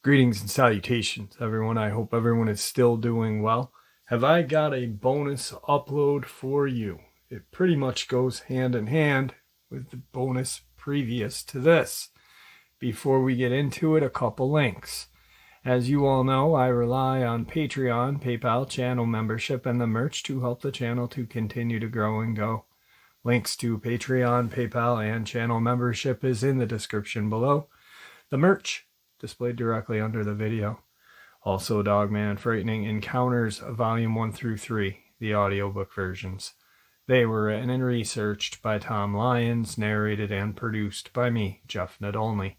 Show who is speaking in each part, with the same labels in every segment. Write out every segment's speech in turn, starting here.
Speaker 1: Greetings and salutations, everyone. I hope everyone is still doing well. Have I got a bonus upload for you? It pretty much goes hand in hand with the bonus previous to this. Before we get into it, a couple links. As you all know, I rely on Patreon, PayPal, channel membership, and the merch to help the channel to continue to grow and go. Links to Patreon, PayPal, and channel membership is in the description below. The merch displayed directly under the video. Also, Dogman Frightening Encounters Volume 1 through 3, the audiobook versions. They were written and researched by Tom Lyons, narrated and produced by me, Jeff Nadolny.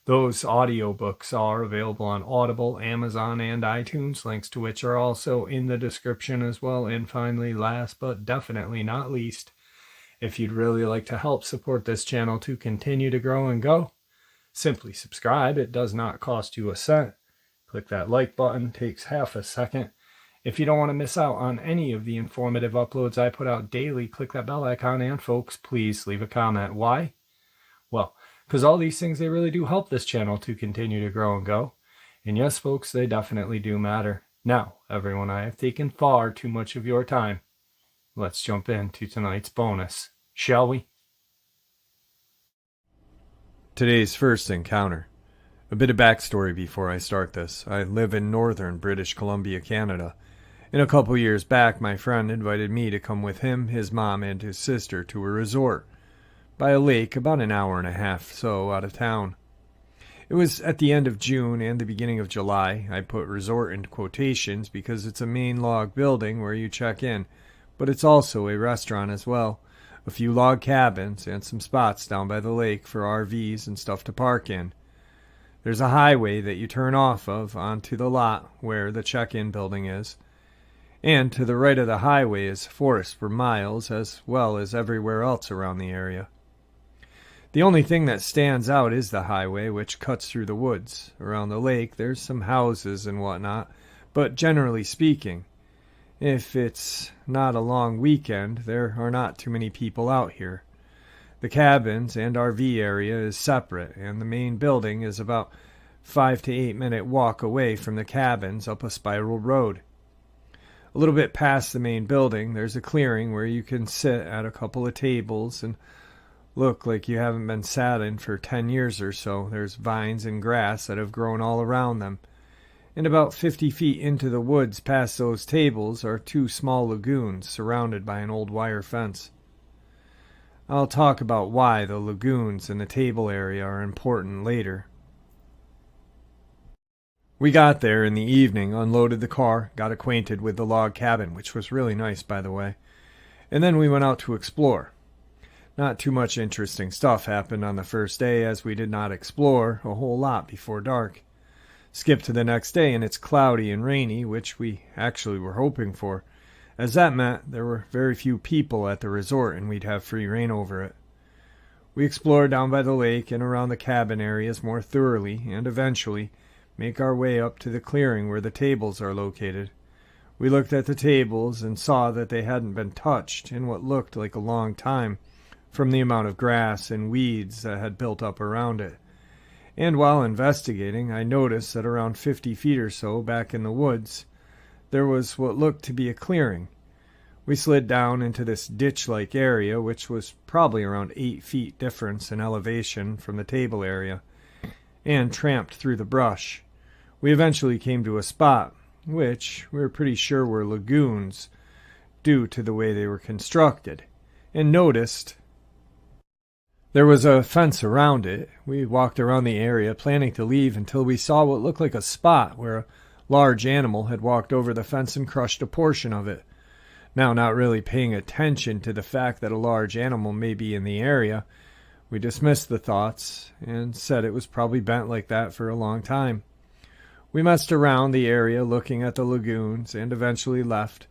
Speaker 1: Those audiobooks are available on Audible, Amazon, and iTunes, links to which are also in the description as well. And finally, last but definitely not least, if you'd really like to help support this channel to continue to grow and go, simply subscribe. It does not cost you a cent. Click that like button, takes half a second. If you don't want to miss out on any of the informative uploads I put out daily, click that bell icon, and folks, please leave a comment. Why? Well, because all these things, they really do help this channel to continue to grow and go. And yes, folks, they definitely do matter. Now, everyone, I have taken far too much of your time. Let's jump into tonight's bonus, shall we? Today's first encounter. A bit of backstory before I start this. I live in northern British Columbia, Canada. And a couple years back, my friend invited me to come with him, his mom, and his sister to a resort by a lake about an hour and a half so out of town. It was at the end of June and the beginning of July. I put resort in quotations because it's a main log building where you check in, but it's also a restaurant as well. A few log cabins and some spots down by the lake for RVs and stuff to park in. There's a highway that you turn off of onto the lot where the check-in building is. And to the right of the highway is forest for miles, as well as everywhere else around the area. The only thing that stands out is the highway, which cuts through the woods. Around the lake, there's some houses and whatnot, but generally speaking, if it's not a long weekend, there are not too many people out here. The cabins and RV area is separate, and the main building is about 5 to 8 minute walk away from the cabins up a spiral road. A little bit past the main building, there's a clearing where you can sit at a couple of tables and look like you haven't been sat in for 10 years or so. There's vines and grass that have grown all around them. And about 50 feet into the woods past those tables are two small lagoons surrounded by an old wire fence. I'll talk about why the lagoons and the table area are important later. We got there in the evening, unloaded the car, got acquainted with the log cabin, which was really nice, by the way, and then we went out to explore. Not too much interesting stuff happened on the first day, as we did not explore a whole lot before dark. Skip to the next day, and it's cloudy and rainy, which we actually were hoping for, as that meant there were very few people at the resort and we'd have free reign over it. We explored down by the lake and around the cabin areas more thoroughly, and eventually make our way up to the clearing where the tables are located. We looked at the tables and saw that they hadn't been touched in what looked like a long time, from the amount of grass and weeds that had built up around it. And while investigating, I noticed that around 50 feet or so back in the woods, there was what looked to be a clearing. We slid down into this ditch-like area, which was probably around 8 feet difference in elevation from the table area, and tramped through the brush. We eventually came to a spot, which we were pretty sure were lagoons, due to the way they were constructed, and noticed there was a fence around it. We walked around the area, planning to leave, until we saw what looked like a spot where a large animal had walked over the fence and crushed a portion of it. Now, not really paying attention to the fact that a large animal may be in the area, we dismissed the thoughts and said it was probably bent like that for a long time. We messed around the area looking at the lagoons and eventually left,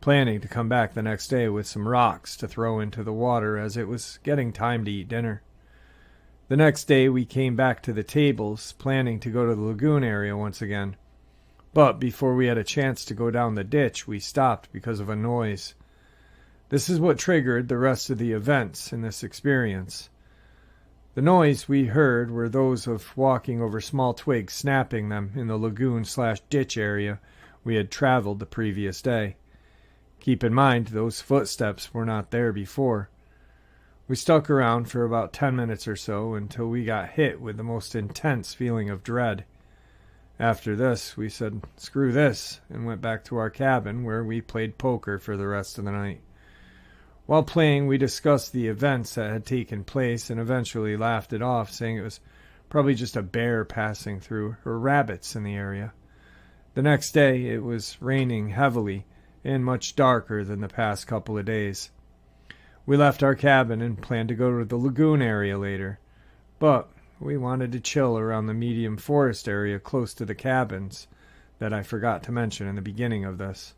Speaker 1: planning to come back the next day with some rocks to throw into the water, as it was getting time to eat dinner. The next day we came back to the tables, planning to go to the lagoon area once again. But before we had a chance to go down the ditch, we stopped because of a noise. This is what triggered the rest of the events in this experience. The noise we heard were those of walking over small twigs, snapping them in the lagoon/ditch area we had traveled the previous day. Keep in mind, those footsteps were not there before. We stuck around for about 10 minutes or so until we got hit with the most intense feeling of dread. After this, we said, "Screw this," and went back to our cabin where we played poker for the rest of the night. While playing, we discussed the events that had taken place and eventually laughed it off, saying it was probably just a bear passing through or rabbits in the area. The next day, it was raining heavily and much darker than the past couple of days. We left our cabin and planned to go to the lagoon area later, but we wanted to chill around the medium forest area close to the cabins that I forgot to mention in the beginning of this.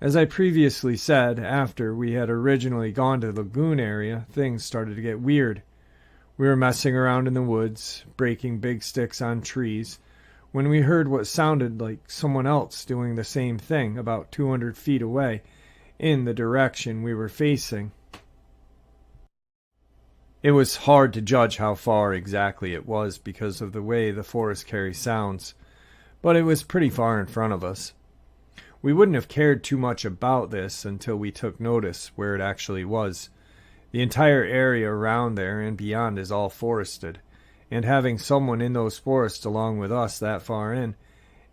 Speaker 1: As I previously said, after we had originally gone to the lagoon area, things started to get weird. We were messing around in the woods, breaking big sticks on trees, when we heard what sounded like someone else doing the same thing about 200 feet away in the direction we were facing. It was hard to judge how far exactly it was because of the way the forest carries sounds, but it was pretty far in front of us. We wouldn't have cared too much about this until we took notice where it actually was. The entire area around there and beyond is all forested, and having someone in those forests along with us that far in,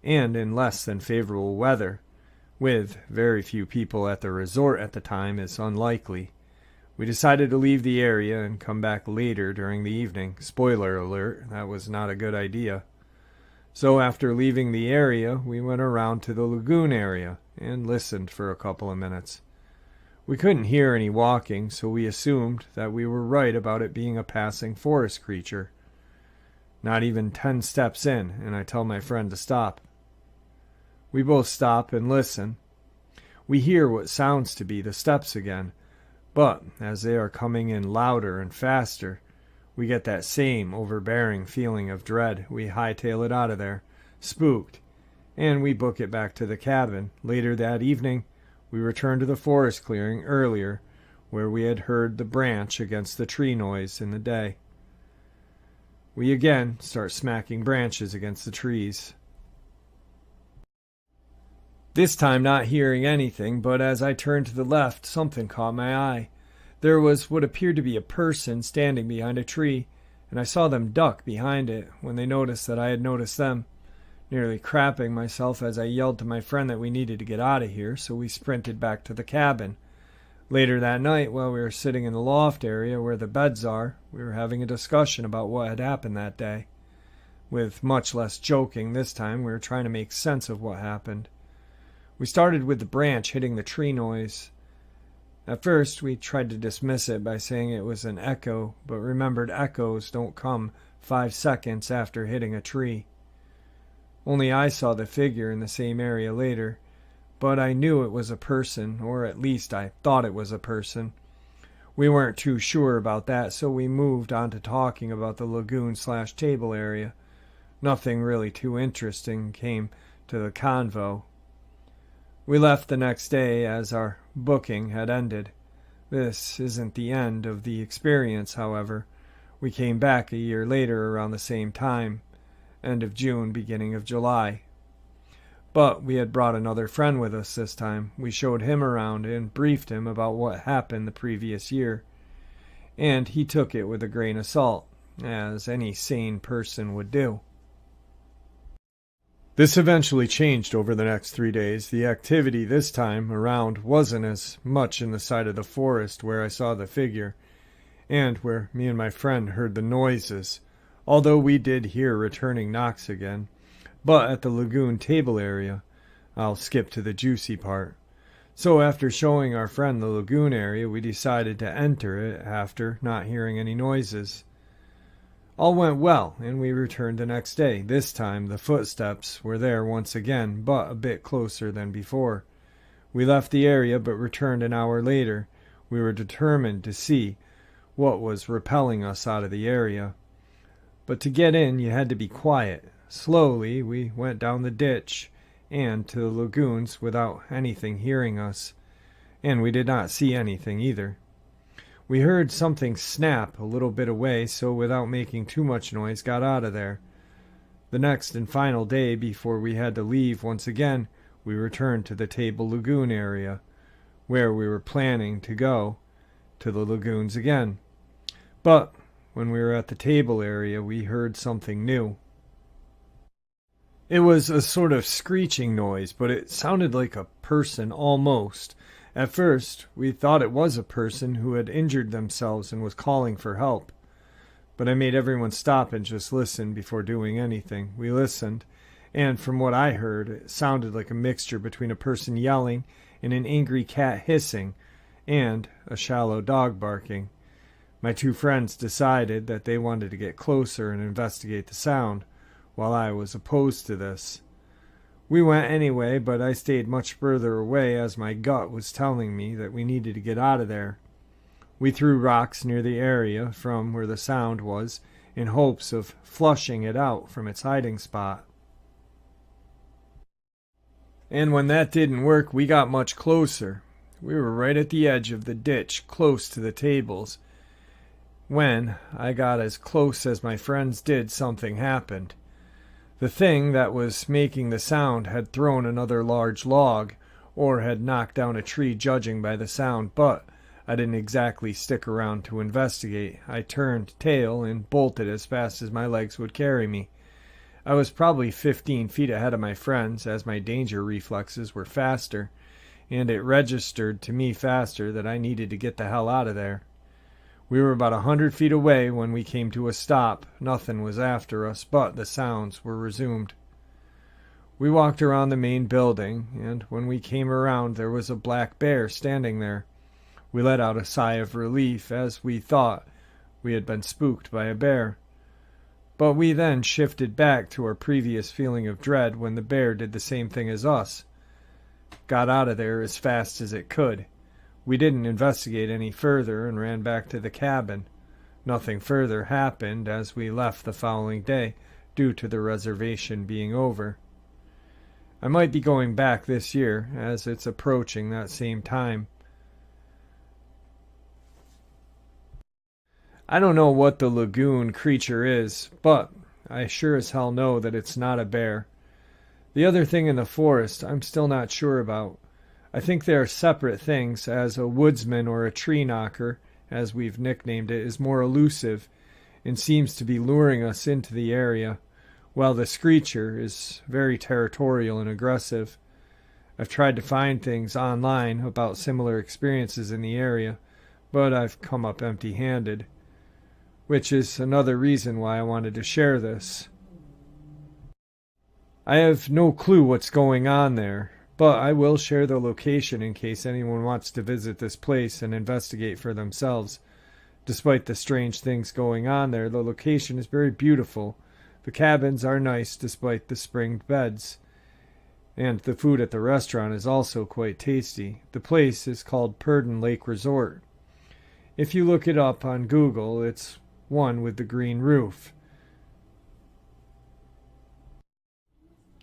Speaker 1: and in less than favorable weather, with very few people at the resort at the time, is unlikely. We decided to leave the area and come back later during the evening. Spoiler alert, that was not a good idea. So after leaving the area, we went around to the lagoon area and listened for a couple of minutes. We couldn't hear any walking, so we assumed that we were right about it being a passing forest creature. Not even 10 steps in, and I tell my friend to stop. We both stop and listen. We hear what sounds to be the steps again, but as they are coming in louder and faster, we get that same overbearing feeling of dread. We hightail it out of there, spooked, and we book it back to the cabin. Later that evening, we return to the forest clearing earlier, where we had heard the branch against the tree noise in the day. We again start smacking branches against the trees. This time not hearing anything, but as I turned to the left, something caught my eye. There was what appeared to be a person standing behind a tree, and I saw them duck behind it when they noticed that I had noticed them. Nearly crapping myself as I yelled to my friend that we needed to get out of here, so we sprinted back to the cabin. Later that night, while we were sitting in the loft area where the beds are, we were having a discussion about what had happened that day. With much less joking this time, we were trying to make sense of what happened. We started with the branch hitting the tree noise. At first, we tried to dismiss it by saying it was an echo, but remembered echoes don't come 5 seconds after hitting a tree. Only I saw the figure in the same area later, but I knew it was a person, or at least I thought it was a person. We weren't too sure about that, so we moved on to talking about the lagoon/table area. Nothing really too interesting came to the convo. We left the next day as our booking had ended. This isn't the end of the experience, however. We came back a year later around the same time, end of June, beginning of July. But we had brought another friend with us this time. We showed him around and briefed him about what happened the previous year, and he took it with a grain of salt, as any sane person would do. This eventually changed over the next 3 days. The activity this time around wasn't as much in the side of the forest where I saw the figure, and where me and my friend heard the noises, although we did hear returning knocks again. But at the lagoon table area, I'll skip to the juicy part. So after showing our friend the lagoon area, we decided to enter it after not hearing any noises. All went well, and we returned the next day. This time the footsteps were there once again, but a bit closer than before. We left the area, but returned an hour later. We were determined to see what was repelling us out of the area. But to get in, you had to be quiet. Slowly, we went down the ditch and to the lagoons without anything hearing us. and we did not see anything either. We heard something snap a little bit away, so without making too much noise, got out of there. The next and final day before we had to leave once again, we returned to the Table Lagoon area, where we were planning to go to the lagoons again. But when we were at the table area, we heard something new. It was a sort of screeching noise, but it sounded like a person almost. At first, we thought it was a person who had injured themselves and was calling for help. But I made everyone stop and just listen before doing anything. We listened, and from what I heard, it sounded like a mixture between a person yelling and an angry cat hissing and a shallow dog barking. My two friends decided that they wanted to get closer and investigate the sound, while I was opposed to this. We went anyway, but I stayed much further away as my gut was telling me that we needed to get out of there. We threw rocks near the area from where the sound was in hopes of flushing it out from its hiding spot. And when that didn't work, we got much closer. We were right at the edge of the ditch, close to the tables. When I got as close as my friends did, something happened. The thing that was making the sound had thrown another large log, or had knocked down a tree, judging by the sound, but I didn't exactly stick around to investigate. I turned tail and bolted as fast as my legs would carry me. I was probably 15 feet ahead of my friends, as my danger reflexes were faster, and it registered to me faster that I needed to get the hell out of there. We were about 100 feet away when we came to a stop. Nothing was after us, but the sounds were resumed. We walked around the main building, and when we came around, there was a black bear standing there. We let out a sigh of relief, as we thought we had been spooked by a bear. But we then shifted back to our previous feeling of dread when the bear did the same thing as us. Got out of there as fast as it could. We didn't investigate any further and ran back to the cabin. Nothing further happened as we left the following day, due to the reservation being over. I might be going back this year, as it's approaching that same time. I don't know what the lagoon creature is, but I sure as hell know that it's not a bear. The other thing in the forest I'm still not sure about. I think they are separate things, as a woodsman or a tree knocker, as we've nicknamed it, is more elusive and seems to be luring us into the area, while the screecher is very territorial and aggressive. I've tried to find things online about similar experiences in the area, but I've come up empty-handed, which is another reason why I wanted to share this. I have no clue what's going on there, but I will share the location in case anyone wants to visit this place and investigate for themselves. Despite the strange things going on there, the location is very beautiful. The cabins are nice despite the springed beds. And the food at the restaurant is also quite tasty. The place is called Purdon Lake Resort. If you look it up on Google, it's one with the green roof.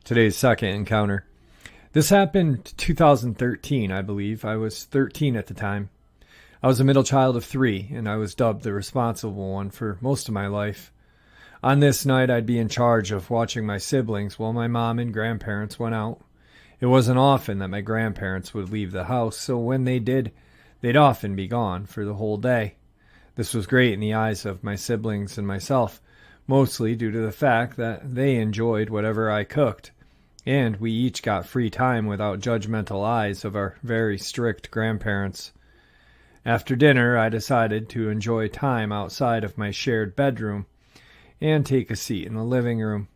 Speaker 1: Today's second encounter. This happened 2013, I believe. I was 13 at the time. I was a middle child of 3, and I was dubbed the responsible one for most of my life. On this night, I'd be in charge of watching my siblings while my mom and grandparents went out. It wasn't often that my grandparents would leave the house, so when they did, they'd often be gone for the whole day. This was great in the eyes of my siblings and myself, mostly due to the fact that they enjoyed whatever I cooked, and we each got free time without judgmental eyes of our very strict grandparents. After dinner, I decided to enjoy time outside of my shared bedroom and take a seat in the living room.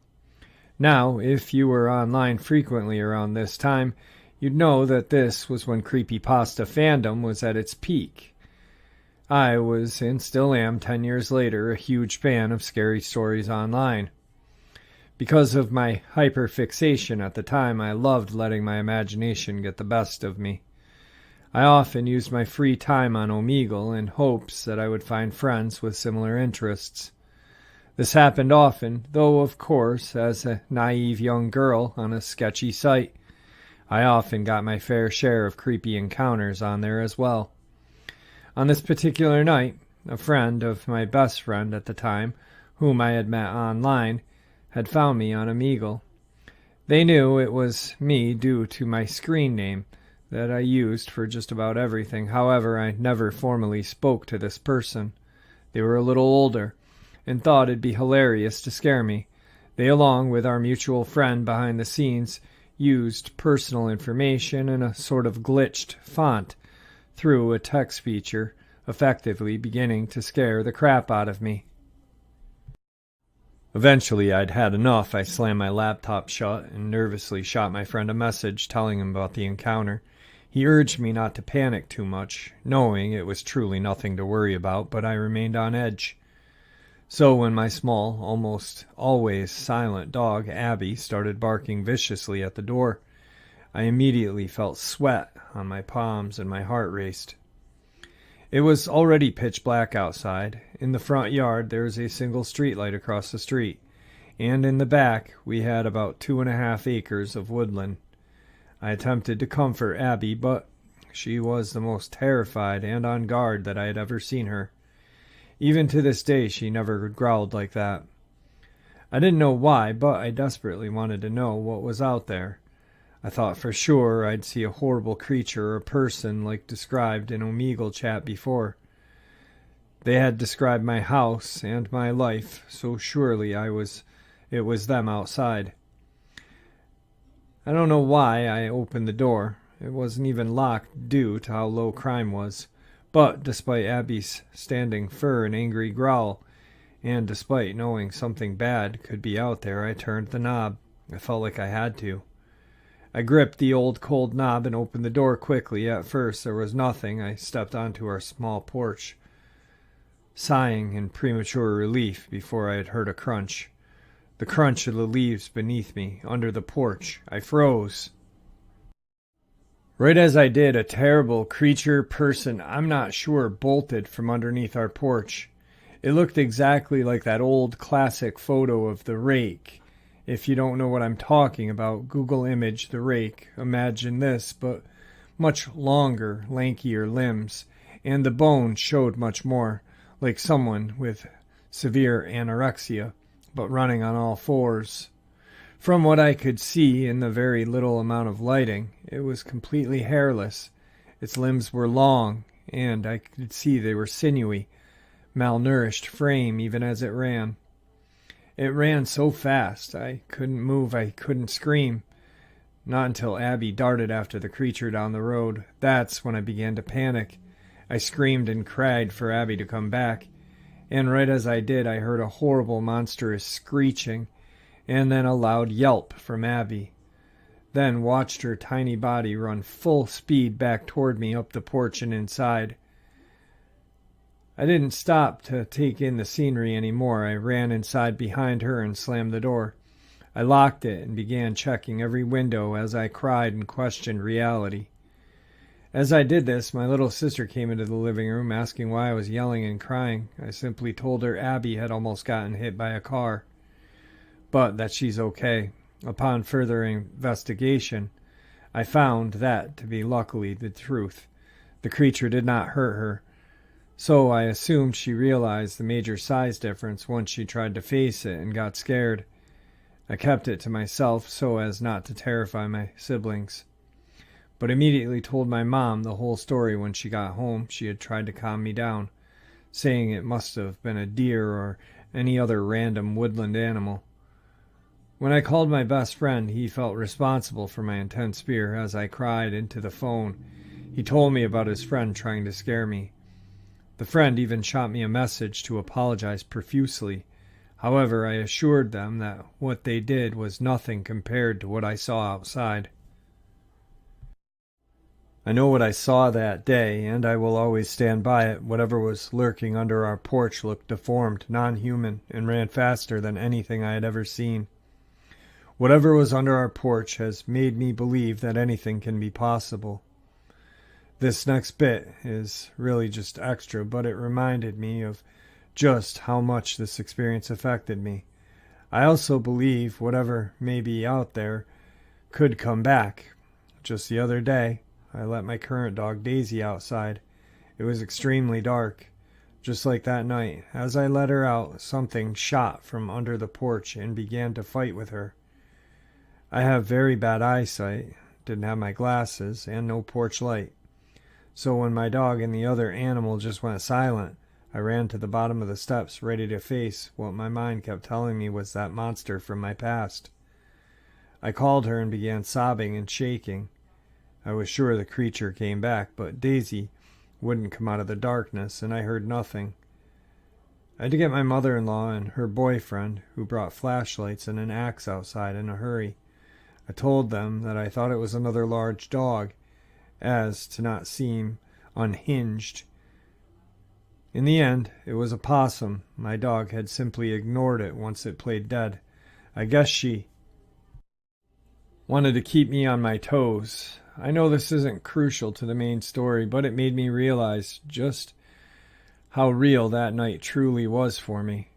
Speaker 1: Now, if you were online frequently around this time, you'd know that this was when creepypasta fandom was at its peak. I was, and still am 10 years later, a huge fan of scary stories online. Because of my hyperfixation at the time, I loved letting my imagination get the best of me. I often used my free time on Omegle in hopes that I would find friends with similar interests. This happened often, though of course, as a naive young girl on a sketchy site, I often got my fair share of creepy encounters on there as well. On this particular night, a friend of my best friend at the time, whom I had met online, had found me on Omegle. They knew it was me due to my screen name that I used for just about everything. However, I never formally spoke to this person. They were a little older and thought it'd be hilarious to scare me. They, along with our mutual friend behind the scenes, used personal information in a sort of glitched font through a text feature, effectively beginning to scare the crap out of me. Eventually, I'd had enough. I slammed my laptop shut and nervously shot my friend a message telling him about the encounter. He urged me not to panic too much, knowing it was truly nothing to worry about, but I remained on edge. So when my small, almost always silent dog, Abby, started barking viciously at the door, I immediately felt sweat on my palms and my heart raced. It was already pitch black outside. In the front yard there was a single streetlight across the street, and in the back we had about 2.5 acres of woodland. I attempted to comfort Abby, but she was the most terrified and on guard that I had ever seen her. Even to this day, she never growled like that. I didn't know why, but I desperately wanted to know what was out there. I thought for sure I'd see a horrible creature or a person like described in Omegle chat before. They had described my house and my life, so surely it was them outside. I don't know why I opened the door. It wasn't even locked due to how low crime was. But despite Abby's standing fur and angry growl, and despite knowing something bad could be out there, I turned the knob. I felt like I had to. I gripped the old cold knob and opened the door quickly. At first there was nothing. I stepped onto our small porch, sighing in premature relief before I had heard a crunch. The crunch of the leaves beneath me, under the porch. I froze. Right as I did, a terrible creature, person, I'm not sure, bolted from underneath our porch. It looked exactly like that old classic photo of the rake. If you don't know what I'm talking about, Google image the rake. Imagine this, but much longer, lankier limbs, and the bone showed much more, like someone with severe anorexia, but running on all fours. From what I could see in the very little amount of lighting, it was completely hairless. Its limbs were long, and I could see they were sinewy, malnourished frame even as it ran. It ran so fast, I couldn't move, I couldn't scream. Not until Abby darted after the creature down the road. That's when I began to panic. I screamed and cried for Abby to come back, and right as I did, I heard a horrible, monstrous screeching, and then a loud yelp from Abby. Then watched her tiny body run full speed back toward me up the porch and inside. I didn't stop to take in the scenery anymore. I ran inside behind her and slammed the door. I locked it and began checking every window as I cried and questioned reality. As I did this, my little sister came into the living room asking why I was yelling and crying. I simply told her Abby had almost gotten hit by a car, but that she's okay. Upon further investigation, I found that to be luckily the truth. The creature did not hurt her, so I assumed she realized the major size difference once she tried to face it and got scared. I kept it to myself so as not to terrify my siblings, but immediately told my mom the whole story when she got home. She had tried to calm me down, saying it must have been a deer or any other random woodland animal. When I called my best friend, he felt responsible for my intense fear. As I cried into the phone, he told me about his friend trying to scare me. The friend even shot me a message to apologize profusely. However, I assured them that what they did was nothing compared to what I saw outside. I know what I saw that day, and I will always stand by it. Whatever was lurking under our porch looked deformed, non-human, and ran faster than anything I had ever seen. Whatever was under our porch has made me believe that anything can be possible. This next bit is really just extra, but it reminded me of just how much this experience affected me. I also believe whatever may be out there could come back. Just the other day, I let my current dog Daisy outside. It was extremely dark. Just like that night, as I let her out, something shot from under the porch and began to fight with her. I have very bad eyesight, didn't have my glasses, and no porch light. So when my dog and the other animal just went silent, I ran to the bottom of the steps, ready to face what my mind kept telling me was that monster from my past. I called her and began sobbing and shaking. I was sure the creature came back, but Daisy wouldn't come out of the darkness, and I heard nothing. I had to get my mother-in-law and her boyfriend, who brought flashlights and an axe outside in a hurry. I told them that I thought it was another large dog, as to not seem unhinged. In the end, it was a possum. My dog had simply ignored it once it played dead. I guess she wanted to keep me on my toes. I know this isn't crucial to the main story, but it made me realize just how real that night truly was for me.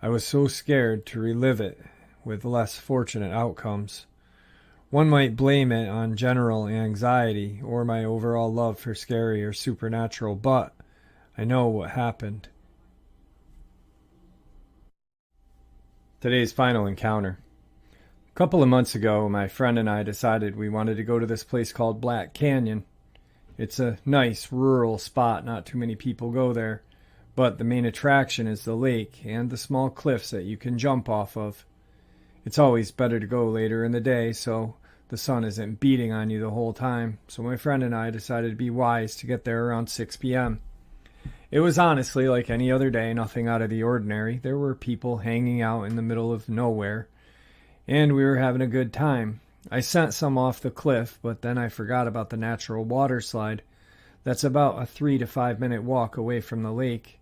Speaker 1: I was so scared to relive it with less fortunate outcomes. One might blame it on general anxiety or my overall love for scary or supernatural, but I know what happened. Today's final encounter. A couple of months ago, my friend and I decided we wanted to go to this place called Black Canyon. It's a nice rural spot, not too many people go there, but the main attraction is the lake and the small cliffs that you can jump off of. It's always better to go later in the day so the sun isn't beating on you the whole time, so my friend and I decided to be wise to get there around 6 p.m. It was honestly like any other day, nothing out of the ordinary. There were people hanging out in the middle of nowhere, and we were having a good time. I sent some off the cliff, but then I forgot about the natural water slide. That's about a 3 to 5 minute walk away from the lake.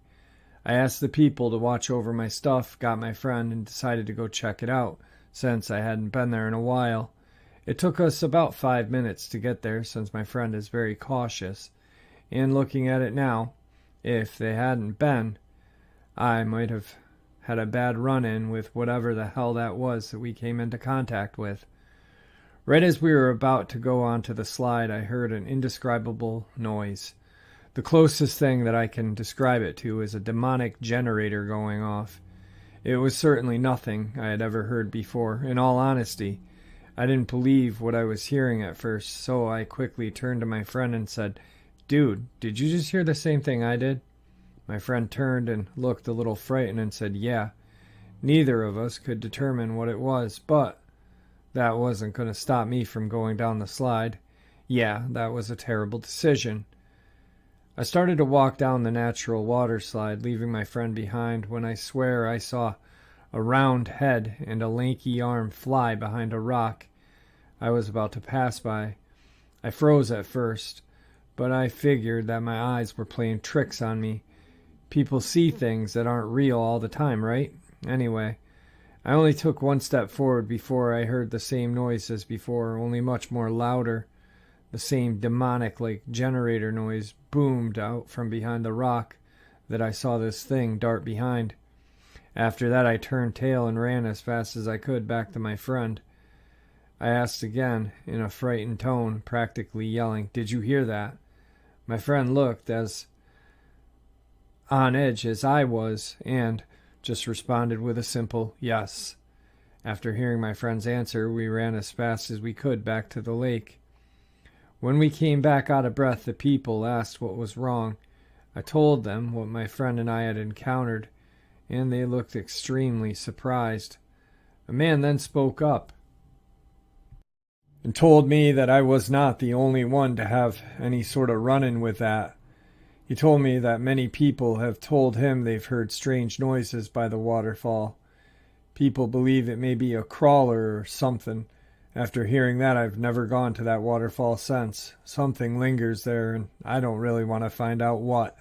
Speaker 1: I asked the people to watch over my stuff, got my friend, and decided to go check it out, since I hadn't been there in a while. It took us about 5 minutes to get there, since my friend is very cautious. And looking at it now, if they hadn't been, I might have had a bad run-in with whatever the hell that was that we came into contact with. Right as we were about to go onto the slide, I heard an indescribable noise. The closest thing that I can describe it to is a demonic generator going off. It was certainly nothing I had ever heard before. In all honesty, I didn't believe what I was hearing at first, so I quickly turned to my friend and said, "Dude, did you just hear the same thing I did?" My friend turned and looked a little frightened and said, "Yeah." Neither of us could determine what it was, but that wasn't going to stop me from going down the slide. Yeah, that was a terrible decision. I started to walk down the natural water slide, leaving my friend behind, when I swear I saw a round head and a lanky arm fly behind a rock I was about to pass by. I froze at first, but I figured that my eyes were playing tricks on me. People see things that aren't real all the time, right? Anyway, I only took one step forward before I heard the same noise as before, only much more louder. The same demonic-like generator noise boomed out from behind the rock that I saw this thing dart behind. After that, I turned tail and ran as fast as I could back to my friend. I asked again, in a frightened tone, practically yelling, "Did you hear that?" My friend looked as on edge as I was, and just responded with a simple yes. After hearing my friend's answer, we ran as fast as we could back to the lake. When we came back out of breath, the people asked what was wrong. I told them what my friend and I had encountered, and they looked extremely surprised. A man then spoke up and told me that I was not the only one to have any sort of run-in with that. He told me that many people have told him they've heard strange noises by the waterfall. People believe it may be a crawler or something. After hearing that, I've never gone to that waterfall since. Something lingers there, and I don't really want to find out what.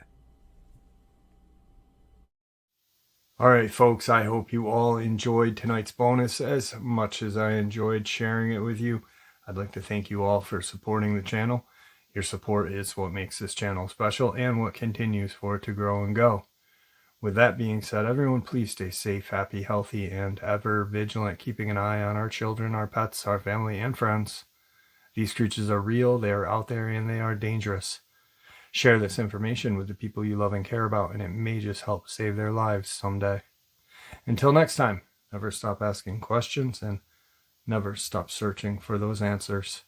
Speaker 1: Alright folks, I hope you all enjoyed tonight's bonus as much as I enjoyed sharing it with you. I'd like to thank you all for supporting the channel. Your support is what makes this channel special and what continues for it to grow and go. With that being said, everyone please stay safe, happy, healthy, and ever vigilant, keeping an eye on our children, our pets, our family, and friends. These creatures are real, they are out there, and they are dangerous. Share this information with the people you love and care about, and it may just help save their lives someday. Until next time, never stop asking questions and never stop searching for those answers.